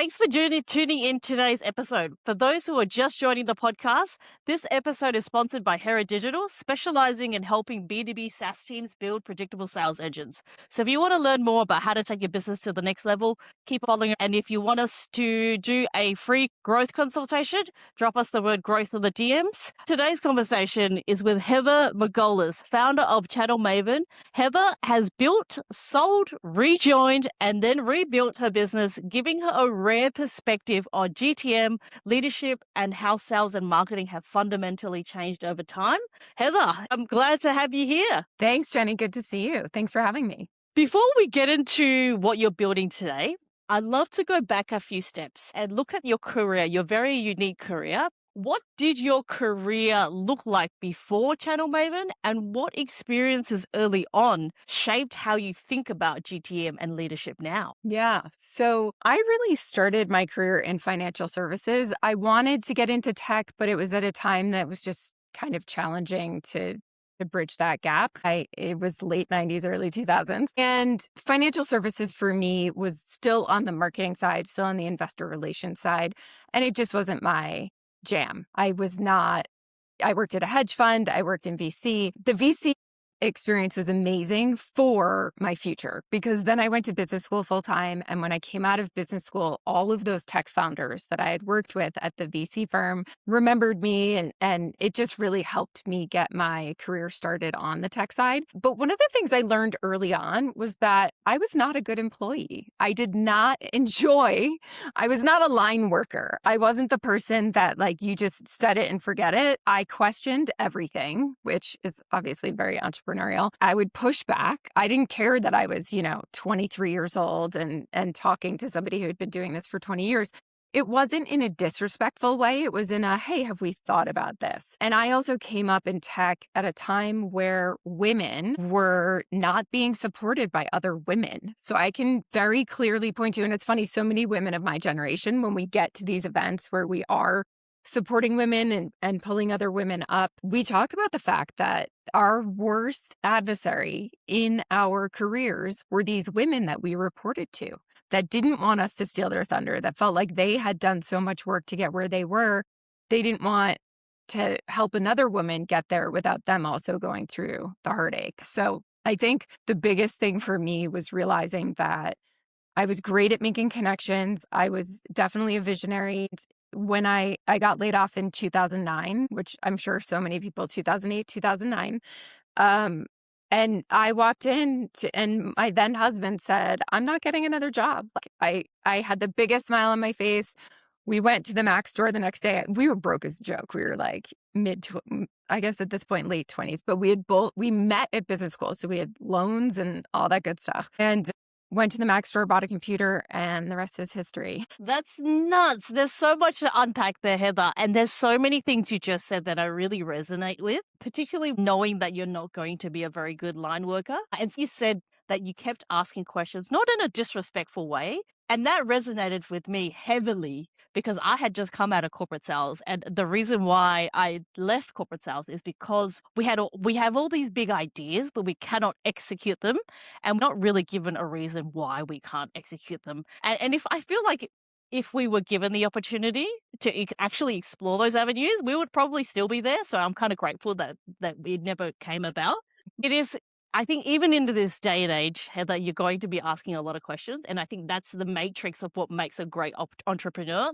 Thanks for tuning in today's episode. For those who are just joining the podcast, this episode is sponsored by Hera Digital, specializing in helping B2B SaaS teams build predictable sales engines. So if you want to learn more about how to take your business to the next level, keep following. And if you want us to do a free growth consultation, drop us the word growth in the DMs. Today's conversation is with Heather Margolis, founder of Channel Maven. Heather has built, sold, rejoined, and then rebuilt her business, giving her a rare perspective on GTM, leadership, and how sales and marketing have fundamentally changed over time. Heather, I'm glad to have you here. Thanks, Jenny. Good to see you. Thanks for having me. Before we get into what you're building today, I'd love to go back a few steps and look at your career, your very unique career. What did your career look like before Channel Maven, and what experiences early on shaped how you think about GTM and leadership now? Yeah. So I really started my career in financial services. I wanted to get into tech, but it was at a time that was just kind of challenging to bridge that gap. It was late 90s, early 2000s. And financial services for me was still on the marketing side, still on the investor relations side. And it just wasn't my jam. I worked at a hedge fund. I worked in VC. The VC experience was amazing for my future because then I went to business school full time. And when I came out of business school, all of those tech founders that I had worked with at the VC firm remembered me, and it just really helped me get my career started on the tech side. But one of the things I learned early on was that I was not a good employee. I was not a line worker. I wasn't the person that you just set it and forget it. I questioned everything, which is obviously very entrepreneurial. I would push back. I didn't care that I was, 23 years old and talking to somebody who had been doing this for 20 years. It wasn't in a disrespectful way. It was in a, hey, have we thought about this? And I also came up in tech at a time where women were not being supported by other women. So I can very clearly point to, and it's funny, so many women of my generation, when we get to these events where we are supporting women and pulling other women up, we talk about the fact that our worst adversary in our careers were these women that we reported to, that didn't want us to steal their thunder, that felt like they had done so much work to get where they were. They didn't want to help another woman get there without them also going through the heartache. So I think the biggest thing for me was realizing that I was great at making connections. I was definitely a visionary. When I got laid off in 2009, which I'm sure so many people, 2008, 2009, and I walked in and my then husband said, I'm not getting another job. I had the biggest smile on my face. We went to the Mac store the next day. We were broke as a joke. We were I guess at this point, late 20s, but we met at business school. So we had loans and all that good stuff. And went to the Mac store, bought a computer, and the rest is history. That's nuts. There's so much to unpack there, Heather. And there's so many things you just said that I really resonate with, particularly knowing that you're not going to be a very good line worker. And you said that you kept asking questions, not in a disrespectful way. And that resonated with me heavily because I had just come out of corporate sales. And the reason why I left corporate sales is because we have all these big ideas, but we cannot execute them. And we're not really given a reason why we can't execute them. And if I feel like if we were given the opportunity to actually explore those avenues, we would probably still be there. So I'm kind of grateful that it never came about. It is, I think, even into this day and age, Heather, you're going to be asking a lot of questions. And I think that's the matrix of what makes a great entrepreneur.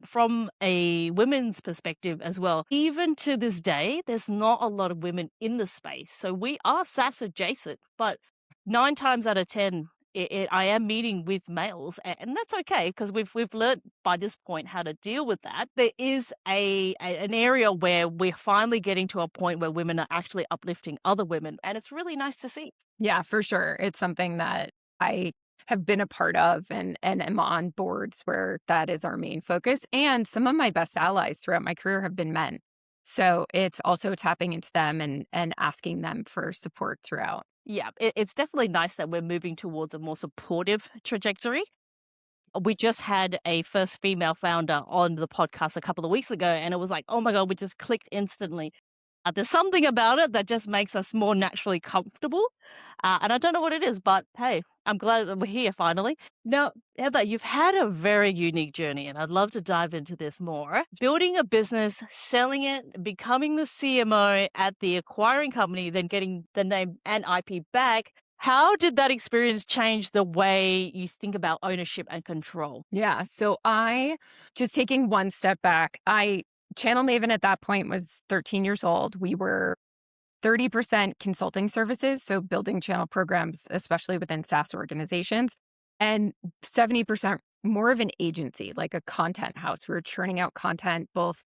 From a women's perspective as well, even to this day, there's not a lot of women in the space. So we are SaaS adjacent, but 9 times out of 10, I am meeting with males, and that's okay because we've learned by this point how to deal with that. There is an area where we're finally getting to a point where women are actually uplifting other women, and it's really nice to see. Yeah, for sure. It's something that I have been a part of and am on boards where that is our main focus. And some of my best allies throughout my career have been men. So it's also tapping into them and asking them for support throughout. Yeah, it's definitely nice that we're moving towards a more supportive trajectory. We just had a first female founder on the podcast a couple of weeks ago, and it was like, oh my God, we just clicked instantly. There's something about it that just makes us more naturally comfortable. And I don't know what it is, but hey, I'm glad that we're here finally. Now, Heather, you've had a very unique journey, and I'd love to dive into this more. Building a business, selling it, becoming the CMO at the acquiring company, then getting the name and IP back. How did that experience change the way you think about ownership and control? Yeah. So just taking one step back, Channel Maven at that point was 13 years old. We were 30% consulting services, so building channel programs, especially within SaaS organizations, and 70% more of an agency, like a content house. We were churning out content, both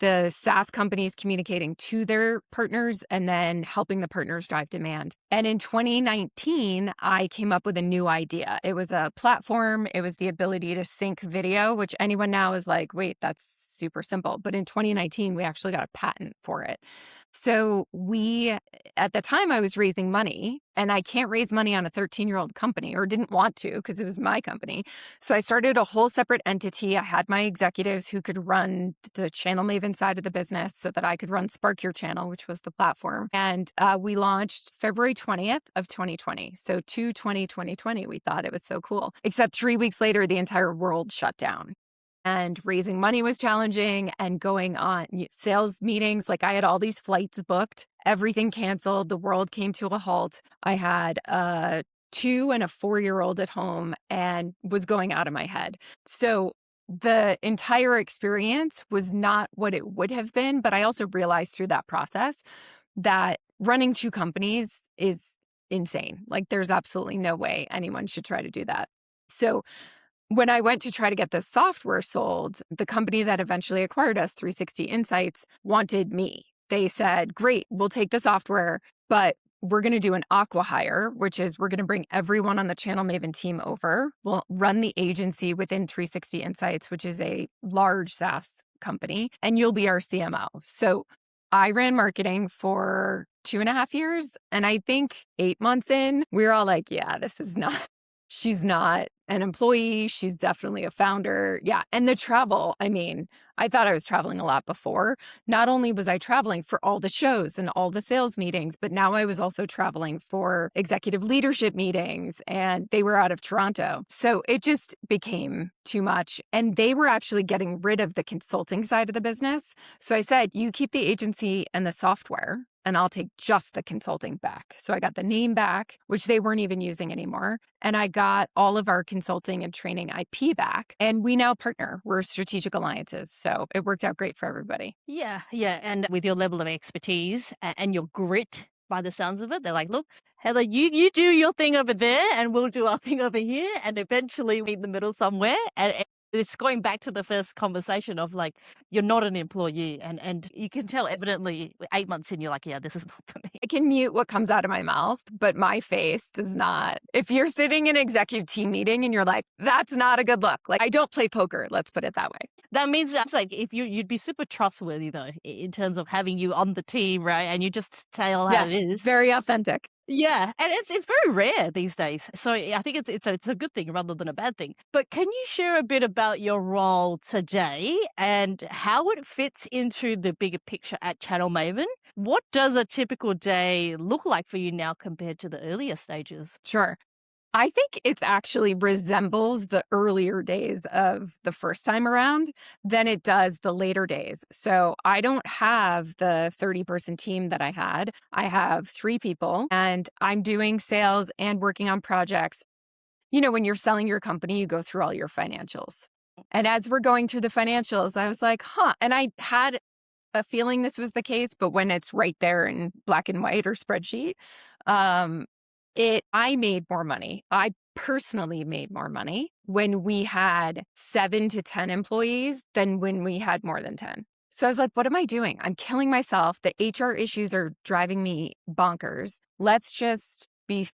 the SaaS companies communicating to their partners and then helping the partners drive demand. And in 2019, I came up with a new idea. It was a platform. It was the ability to sync video, which anyone now is like, wait, that's super simple. But in 2019, we actually got a patent for it. So at the time I was raising money, and I can't raise money on a 13-year-old company, or didn't want to because it was my company. So I started a whole separate entity. I had my executives who could run the Channel Maven side of the business so that I could run Spark Your Channel, which was the platform. And we launched February 20th of 2020. So 2020, we thought it was so cool. Except 3 weeks later, the entire world shut down. And raising money was challenging, and going on sales meetings. Like, I had all these flights booked, everything canceled. The world came to a halt. I had a 2 and a 4-year-old at home and was going out of my head. So the entire experience was not what it would have been. But I also realized through that process that running 2 companies is insane. Like, there's absolutely no way anyone should try to do that. So when I went to try to get this software sold, the company that eventually acquired us, 360 Insights, wanted me. They said, great, we'll take the software, but we're going to do an acqui-hire, which is we're going to bring everyone on the Channel Maven team over. We'll run the agency within 360 Insights, which is a large SaaS company, and you'll be our CMO. So I ran marketing for 2.5 years. And I think 8 months in, we were all like, yeah, she's not an employee. She's definitely a founder. Yeah. And the travel, I mean, I thought I was traveling a lot before. Not only was I traveling for all the shows and all the sales meetings, but now I was also traveling for executive leadership meetings, and they were out of Toronto. So it just became too much. And they were actually getting rid of the consulting side of the business. So I said, you keep the agency and the software, and I'll take just the consulting back. So I got the name back, which they weren't even using anymore. And I got all of our consulting and training IP back. And we now partner. We're strategic alliances. So it worked out great for everybody. Yeah, yeah. And with your level of expertise and your grit, by the sounds of it, they're like, look, Heather, you do your thing over there and we'll do our thing over here. And eventually meet in the middle somewhere. And it's going back to the first conversation of like, you're not an employee. And you can tell evidently 8 months in, you're like, yeah, this is not for me. I can mute what comes out of my mouth, but my face does not. If you're sitting in an executive team meeting and you're like, that's not a good look. Like, I don't play poker. Let's put it that way. That means that's like if you'd be super trustworthy though, in terms of having you on the team, right? And you just tell how it is. Very authentic. Yeah, and it's very rare these days. So I think it's a good thing rather than a bad thing. But can you share a bit about your role today and how it fits into the bigger picture at Channel Maven? What does a typical day look like for you now compared to the earlier stages? Sure. I think it actually resembles the earlier days of the first time around than it does the later days. So I don't have the 30-person team that I had. I have 3 people, and I'm doing sales and working on projects. You know, when you're selling your company, you go through all your financials. And as we're going through the financials, I was like, and I had a feeling this was the case, but when it's right there in black and white or spreadsheet, I made more money. I personally made more money when we had 7 to 10 employees than when we had more than 10. So I was like, what am I doing? I'm killing myself. The HR issues are driving me bonkers. Let's just be,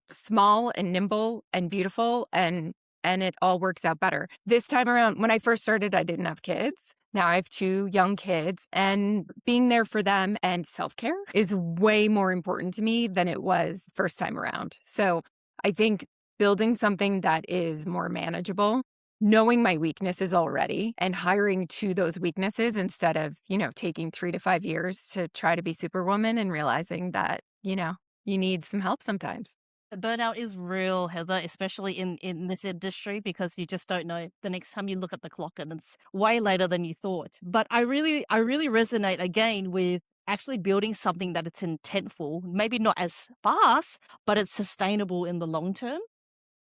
small and nimble and beautiful, and it all works out better. This time around, when I first started, I didn't have kids. Now I have 2 young kids, and being there for them and self-care is way more important to me than it was first time around. So I think building something that is more manageable, knowing my weaknesses already and hiring to those weaknesses instead of, taking 3 to 5 years to try to be Superwoman and realizing that, you need some help sometimes. Burnout is real, Heather, especially in this industry, because you just don't know the next time you look at the clock and it's way later than you thought. But I really resonate again with actually building something that it's intentful, maybe not as fast, but it's sustainable in the long term.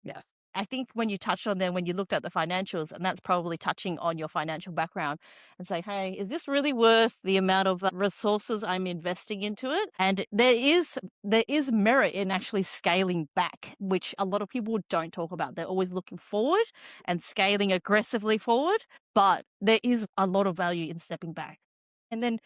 Yes. I think when you touched on them, when you looked at the financials, and that's probably touching on your financial background and say, hey, is this really worth the amount of resources I'm investing into it? And there is merit in actually scaling back, which a lot of people don't talk about. They're always looking forward and scaling aggressively forward, but there is a lot of value in stepping back. And then,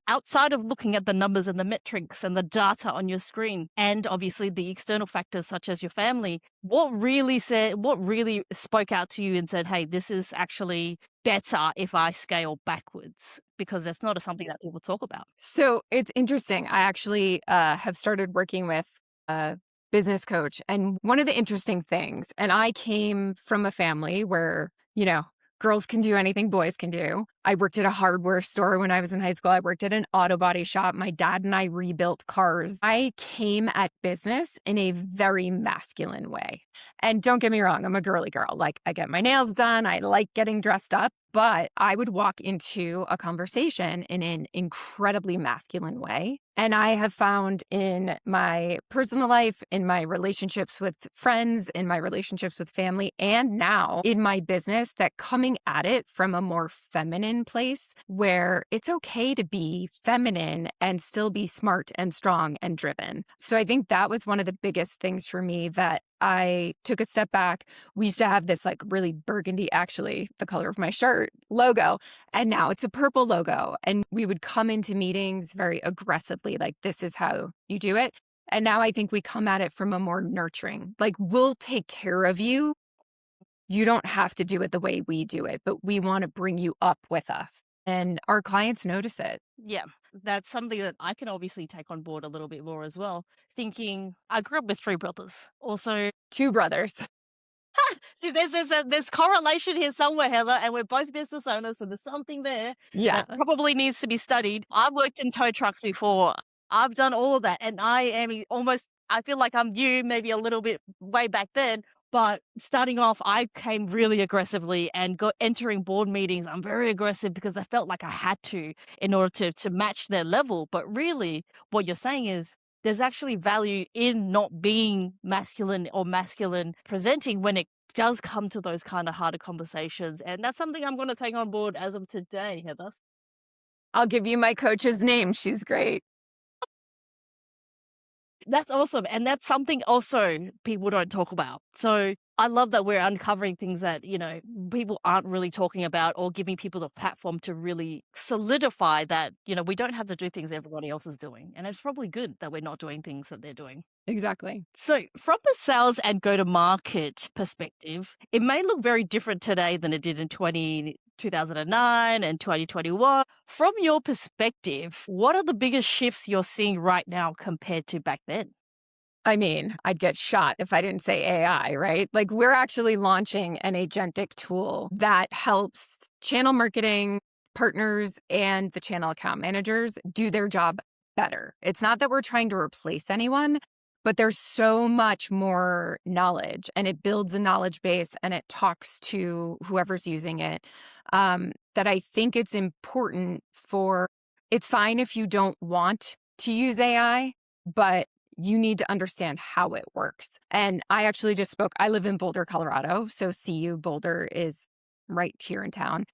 outside of looking at the numbers and the metrics and the data on your screen, and obviously the external factors such as your family, what really spoke out to you and said, hey, this is actually better if I scale backwards? Because that's not something that people talk about. So it's interesting. I actually have started working with a business coach. And one of the interesting things, and I came from a family where, girls can do anything boys can do. I worked at a hardware store when I was in high school. I worked at an auto body shop. My dad and I rebuilt cars. I came at business in a very masculine way. And don't get me wrong, I'm a girly girl. Like, I get my nails done. I like getting dressed up. But I would walk into a conversation in an incredibly masculine way. And I have found in my personal life, in my relationships with friends, in my relationships with family, and now in my business, that coming at it from a more feminine place where it's okay to be feminine and still be smart and strong and driven. So I think that was one of the biggest things for me, that I took a step back. We used to have this like really burgundy, actually, the color of my shirt logo, and now it's a purple logo. And we would come into meetings very aggressively, like, this is how you do it. And now I think we come at it from a more nurturing, like, we'll take care of you. You don't have to do it the way we do it, but we want to bring you up with us. And our clients notice it. Yeah, that's something that I can obviously take on board a little bit more as well. Thinking I grew up with three brothers. Also, Two brothers. see, there's correlation here somewhere, Heather, and we're both business owners, so there's something there Yeah. that probably needs to be studied. I've worked in tow trucks before. I've done all of that, and I am almost. I feel like I'm you, maybe a little bit way back then. But starting off, I came really aggressively and got entering board meetings. I'm very aggressive because I felt like I had to in order to match their level. But really, what you're saying is there's actually value in not being masculine or masculine presenting when it does come to those kind of harder conversations. And that's something I'm going to take on board as of today, Heather. I'll give you my coach's name. She's great. That's awesome. And that's something also people don't talk about. So I love that we're uncovering things that, people aren't really talking about, or giving people the platform to really solidify that, we don't have to do things everybody else is doing. And it's probably good that we're not doing things that they're doing. Exactly. So, from a sales and go to market perspective, it may look very different today than it did in 2009 and 2021. From your perspective, what are the biggest shifts you're seeing right now compared to back then? I mean, I'd get shot if I didn't say AI, right? Like, we're actually launching an agentic tool that helps channel marketing partners and the channel account managers do their job better. It's not that we're trying to replace anyone, but there's so much more knowledge, and it builds a knowledge base, and it talks to whoever's using it. That I think it's important for, it's fine if you don't want to use AI, but you need to understand how it works. And I actually just spoke, I live in Boulder, Colorado. So CU Boulder is right here in town.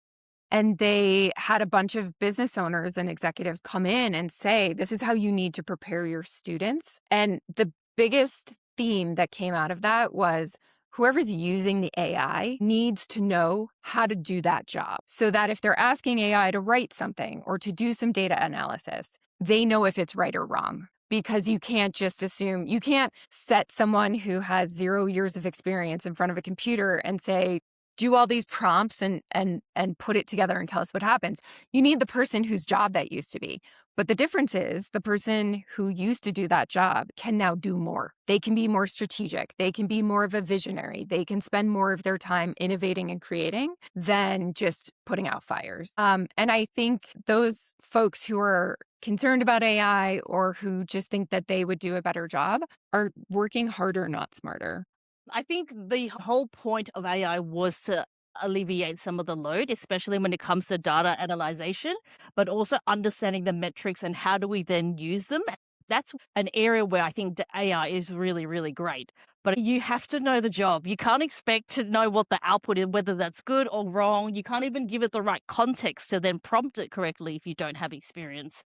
And they had a bunch of business owners and executives come in and say, this is how you need to prepare your students. And the biggest theme that came out of that was, whoever's using the AI needs to know how to do that job, so that if they're asking AI to write something or to do some data analysis, they know if it's right or wrong. Because you can't just assume, you can't set someone who has 0 years of experience in front of a computer and say, do all these prompts and put it together and tell us what happens. You need the person whose job that used to be. But the difference is the person who used to do that job can now do more. They can be more strategic. They can be more of a visionary. They can spend more of their time innovating and creating than just putting out fires. And I think those folks who are concerned about AI or who just think that they would do a better job are working harder, not smarter. I think the whole point of AI was to alleviate some of the load, especially when it comes to data analyzation, but also understanding the metrics and how do we then use them. That's an area where I think the AI is really, really great. But you have to know the job. You can't expect to know what the output is, whether that's good or wrong. You can't even give it the right context to then prompt it correctly if you don't have experience.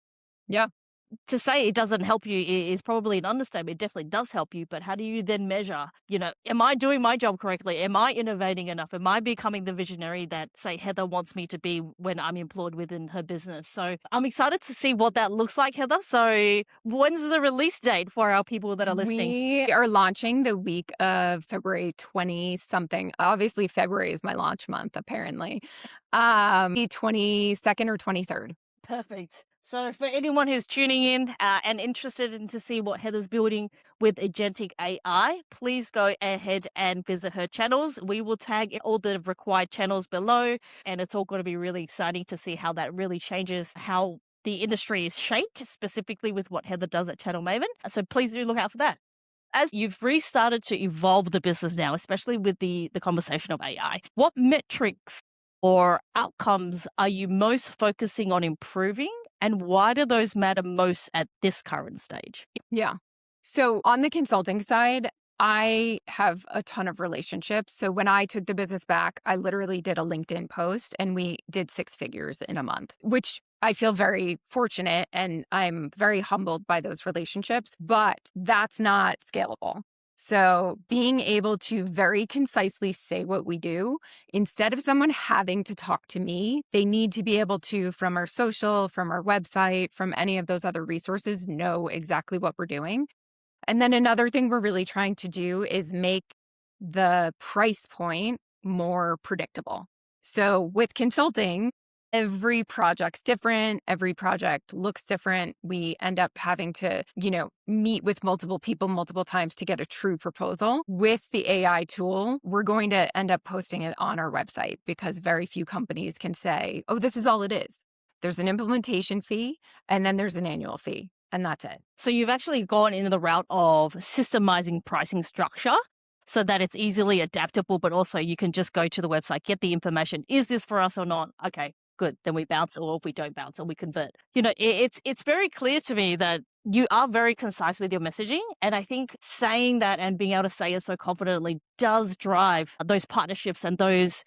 Yeah. To say it doesn't help you is probably an understatement. It definitely does help you, but how do you then measure, am I doing my job correctly? Am I innovating enough? Am I becoming the visionary that, say, Heather wants me to be when I'm employed within her business? So I'm excited to see what that looks like, Heather. So when's the release date for our people that are listening? We are launching the week of February 20 something. Obviously, February is my launch month, apparently. The 22nd or 23rd. Perfect. So for anyone who's tuning in and interested in to see what Heather's building with agentic AI, please go ahead and visit her channels. We will tag all the required channels below, and it's all going to be really exciting to see how that really changes how the industry is shaped, specifically with what Heather does at Channel Maven. So please do look out for that. As you've restarted to evolve the business now, especially with the conversation of AI, what metrics or outcomes are you most focusing on improving, and why do those matter most at this current stage? Yeah. So on the consulting side, I have a ton of relationships. So when I took the business back, I literally did a LinkedIn post and we did 6 figures in a month, which I feel very fortunate and I'm very humbled by those relationships, but that's not scalable. So being able to very concisely say what we do, instead of someone having to talk to me, they need to be able to, from our social, from our website, from any of those other resources, know exactly what we're doing. And then another thing we're really trying to do is make the price point more predictable. So with consulting, every project's different. Every project looks different. We end up having to, meet with multiple people multiple times to get a true proposal. With the AI tool, we're going to end up posting it on our website because very few companies can say, oh, this is all it is. There's an implementation fee and then there's an annual fee. And that's it. So you've actually gone into the route of systemizing pricing structure so that it's easily adaptable, but also you can just go to the website, get the information. Is this for us or not? Okay, good. Then we bounce, or if we don't bounce, or we convert. It's very clear to me that you are very concise with your messaging. And I think saying that and being able to say it so confidently does drive those partnerships and those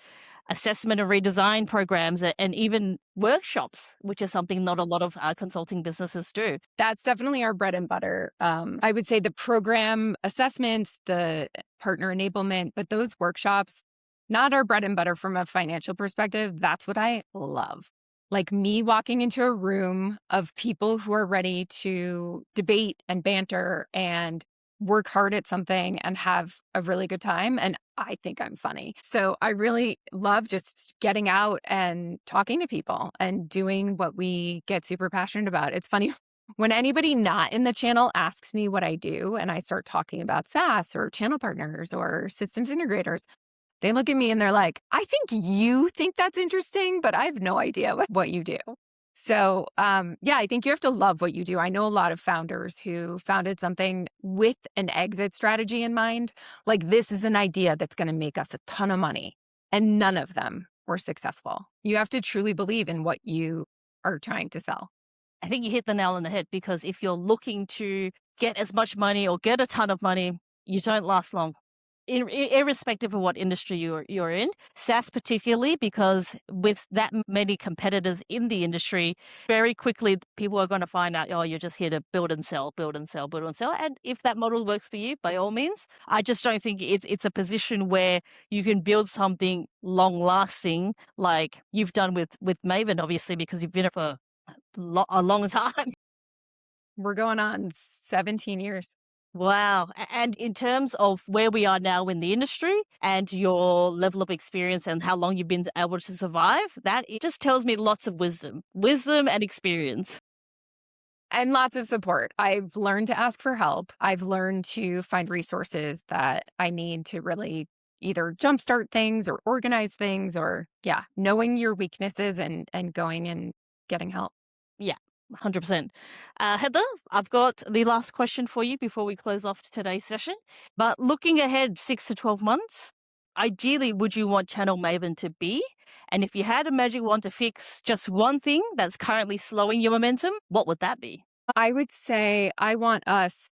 assessment and redesign programs and even workshops, which is something not a lot of consulting businesses do. That's definitely our bread and butter. I would say the program assessments, the partner enablement, but those workshops, not our bread and butter from a financial perspective. That's what I love. Like me walking into a room of people who are ready to debate and banter and work hard at something and have a really good time. And I think I'm funny. So I really love just getting out and talking to people and doing what we get super passionate about. It's funny when anybody not in the channel asks me what I do and I start talking about SaaS or channel partners or systems integrators, they look at me and they're like, I think you think that's interesting, but I have no idea what you do. So, I think you have to love what you do. I know a lot of founders who founded something with an exit strategy in mind. Like, this is an idea that's going to make us a ton of money. And none of them were successful. You have to truly believe in what you are trying to sell. I think you hit the nail on the head, because if you're looking to get as much money or get a ton of money, you don't last long. Irrespective of what industry you're in, SaaS particularly, because with that many competitors in the industry, very quickly people are going to find out, oh, you're just here to build and sell, build and sell, build and sell. And if that model works for you, by all means, I just don't think it's a position where you can build something long lasting like you've done with Maven, obviously, because you've been it for a long time. We're going on 17 years. Wow. And in terms of where we are now in the industry and your level of experience and how long you've been able to survive, that it just tells me lots of wisdom and experience. And lots of support. I've learned to ask for help. I've learned to find resources that I need to really either jumpstart things or organize things or yeah, knowing your weaknesses and going and getting help. Yeah, 100%. Heather, I've got the last question for you before we close off today's session. But looking ahead 6 to 12 months, ideally, would you want Channel Maven to be? And if you had a magic wand to fix just one thing that's currently slowing your momentum, what would that be? I would say I want us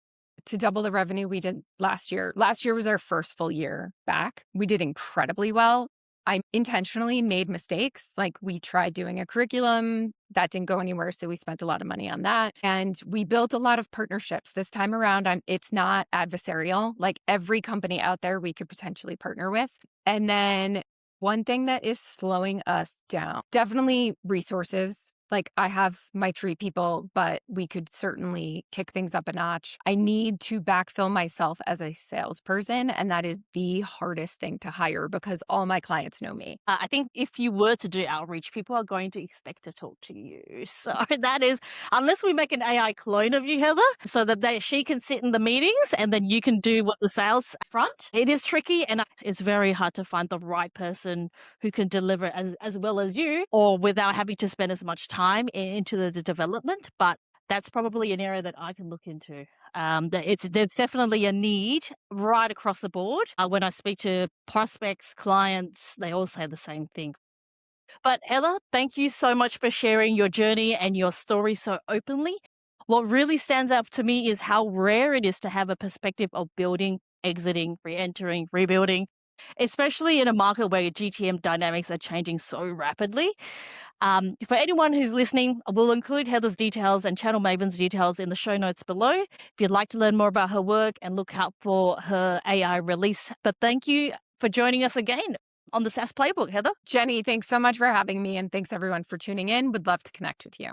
to double the revenue we did last year. Last year was our first full year back. We did incredibly well. I intentionally made mistakes. Like we tried doing a curriculum that didn't go anywhere. So we spent a lot of money on that. And we built a lot of partnerships. This time around, it's not adversarial. Like every company out there we could potentially partner with. And then one thing that is slowing us down, definitely resources. Like I have my 3 people, but we could certainly kick things up a notch. I need to backfill myself as a salesperson, and that is the hardest thing to hire because all my clients know me. I think if you were to do outreach, people are going to expect to talk to you. So that is, unless we make an AI clone of you, Heather, so that she can sit in the meetings and then you can do what the sales front. It is tricky and it's very hard to find the right person who can deliver as well as you or without having to spend as much time into the development. But that's probably an area that I can look into. There's definitely a need right across the board. When I speak to prospects, clients, they all say the same thing. But Heather, thank you so much for sharing your journey and your story so openly. What really stands out to me is how rare it is to have a perspective of building, exiting, re-entering, rebuilding, especially in a market where GTM dynamics are changing so rapidly. For anyone who's listening, we'll include Heather's details and Channel Maven's details in the show notes below if you'd like to learn more about her work and look out for her AI release. But thank you for joining us again on the SaaS Playbook, Heather. Jenny, thanks so much for having me. And thanks everyone for tuning in. Would love to connect with you.